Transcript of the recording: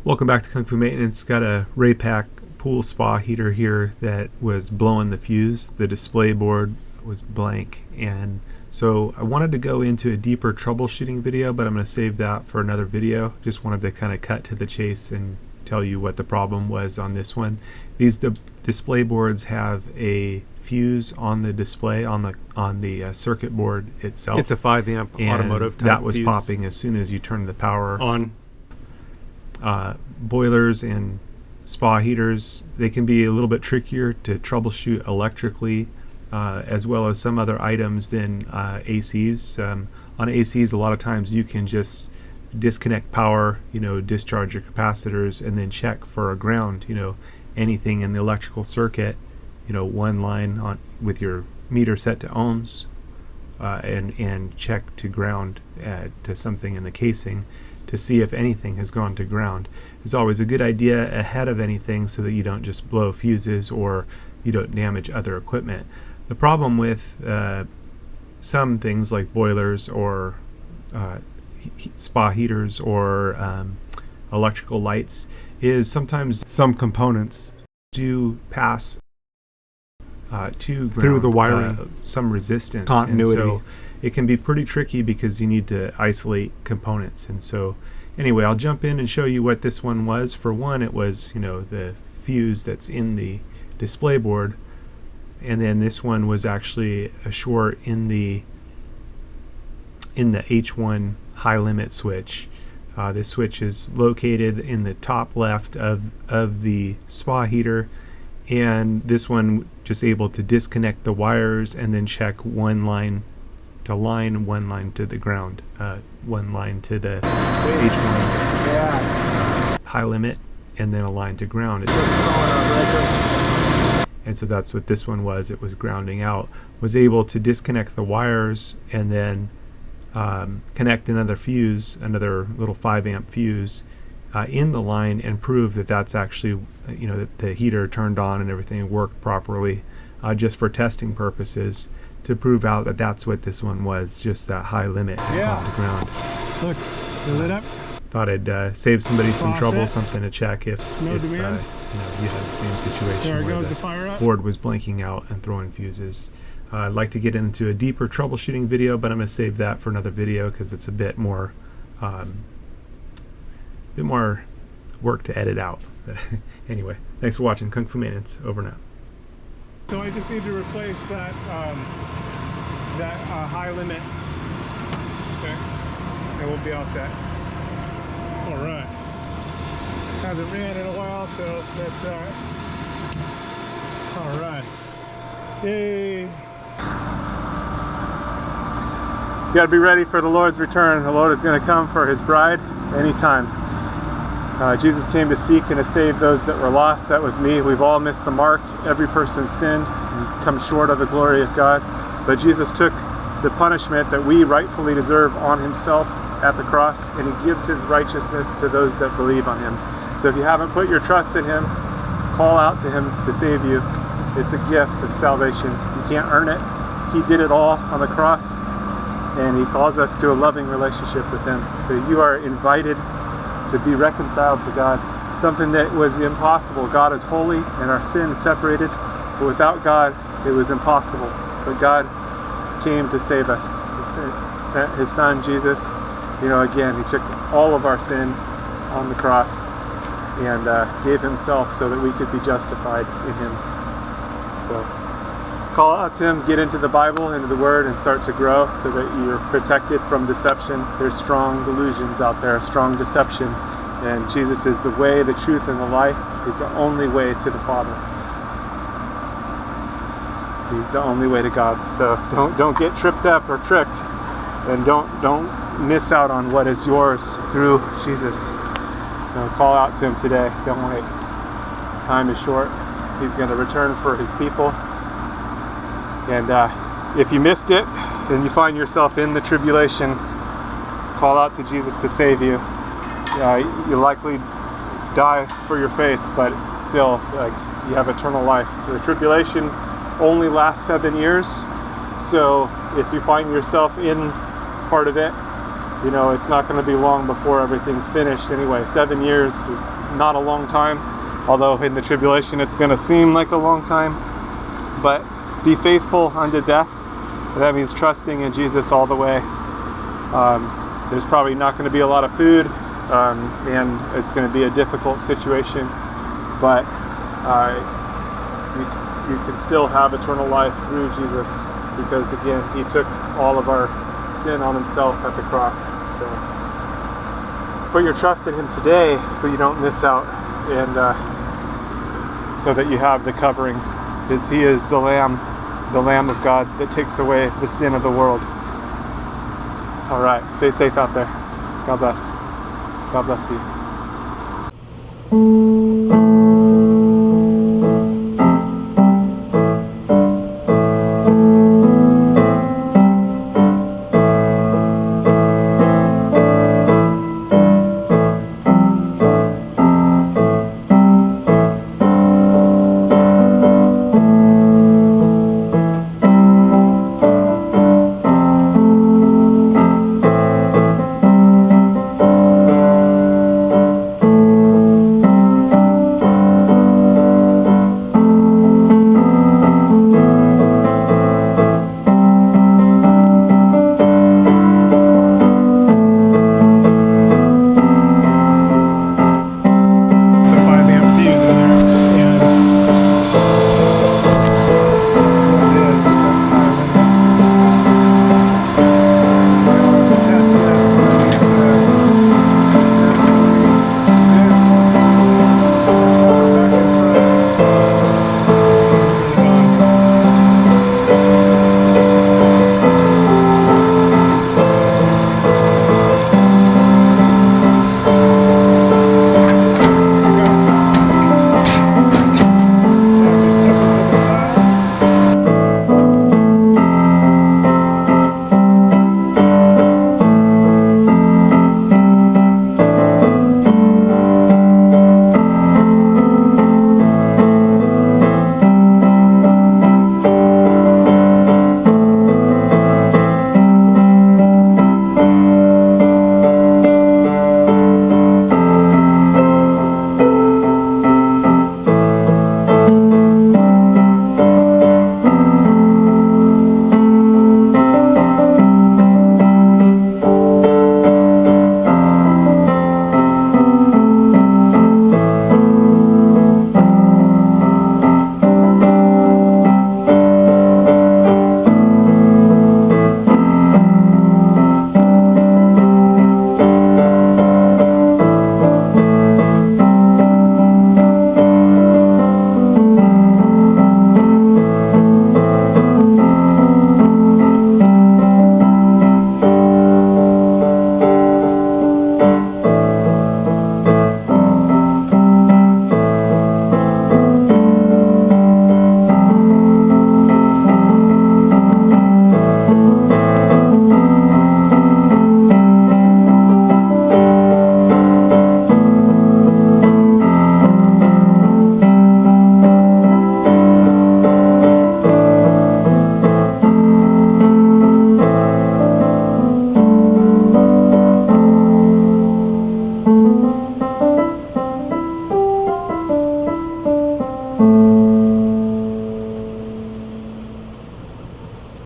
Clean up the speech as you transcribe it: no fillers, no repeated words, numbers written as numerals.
Welcome back to Kung Fu Maintenance. Got a Raypak pool spa heater here that was blowing the fuse. The display board was blank, and so I wanted to go into a deeper troubleshooting video, but I'm going to save that for another video. Just wanted to kind of cut to the chase and tell you what the problem was on this one. These display boards have a fuse on the display on the circuit board itself. It's a 5 amp automotive type that was fuse. popping as soon as you turned the power on. Boilers and spa heaters, they can be a little bit trickier to troubleshoot electrically, as well as some other items than ACs. On ACs, a lot of times you can just disconnect power, discharge your capacitors, and then check for a ground. Anything in the electrical circuit, one line on with your meter set to ohms, and check to ground to something in the casing to see if anything has gone to ground. It's always a good idea ahead of anything so that you don't just blow fuses or you don't damage other equipment. The problem with some things like boilers or spa heaters or electrical lights is sometimes some components do pass to ground, through the wiring, some resistance, continuity. And so it can be pretty tricky because you need to isolate components. And so anyway, I'll jump in and show you what this one was. For one, it was the fuse that's in the display board, and then this one was actually a short in the H1 high limit switch. This switch is located in the top left of the spa heater, and this one just able to disconnect the wires and then check one line to line, one line to the ground, one line to the H1 high limit, and then a line to ground. And so that's what this one was. It was grounding out. Was able to disconnect the wires and then connect another fuse, another little 5 amp fuse in the line, and prove that that's actually, that the heater turned on and everything worked properly, just for testing purposes, to prove out that that's what this one was, just that high limit on the ground. Look, they lit up. Thought I'd save somebody some trouble, Faucet. something to check if you had the same situation There it where goes, the the fire up. board was blanking out and throwing fuses. I'd like to get into a deeper troubleshooting video, but I'm going to save that for another video because it's a bit more work to edit out. Anyway, thanks for watching. Kung Fu Maintenance, over and out. So I just need to replace that high limit. Okay, and we'll be all set. All right. Hasn't ran in a while, so that's all right. Yay! You got to be ready for the Lord's return. The Lord is going to come for His bride anytime. Jesus came to seek and to save those that were lost. That was me. We've all missed the mark. Every person's sinned and come short of the glory of God. But Jesus took the punishment that we rightfully deserve on Himself at the cross, and He gives His righteousness to those that believe on Him. So if you haven't put your trust in Him, call out to Him to save you. It's a gift of salvation. You can't earn it. He did it all on the cross, and He calls us to a loving relationship with Him. So you are invited to be reconciled to God, something that was impossible. God is holy and our sin separated, but without God it was impossible. But God came to save us. He sent His Son Jesus. Again, He took all of our sin on the cross and gave Himself so that we could be justified in Him. So call out to Him, get into the Bible, into the Word, and start to grow so that you're protected from deception. There's strong delusions out there, strong deception, and Jesus is the way, the truth, and the life. He's the only way to the Father. He's the only way to God. So don't get tripped up or tricked, and don't miss out on what is yours through Jesus. Call out to Him today. Don't wait. Time is short. He's going to return for His people. And if you missed it and you find yourself in the tribulation, call out to Jesus to save you. You'll likely die for your faith, but still, you have eternal life. The tribulation only lasts 7 years, so if you find yourself in part of it, you know, it's not going to be long before everything's finished anyway. 7 years is not a long time, although in the tribulation it's going to seem like a long time. But be faithful unto death. That means trusting in Jesus all the way. There's probably not going to be a lot of food, and it's going to be a difficult situation, but you can still have eternal life through Jesus, because again, he took all of our sin on himself at the cross. So put your trust in him today so you don't miss out, and so that you have the covering, because he is the Lamb of God that takes away the sin of the world. All right, stay safe out there. God bless. God bless you.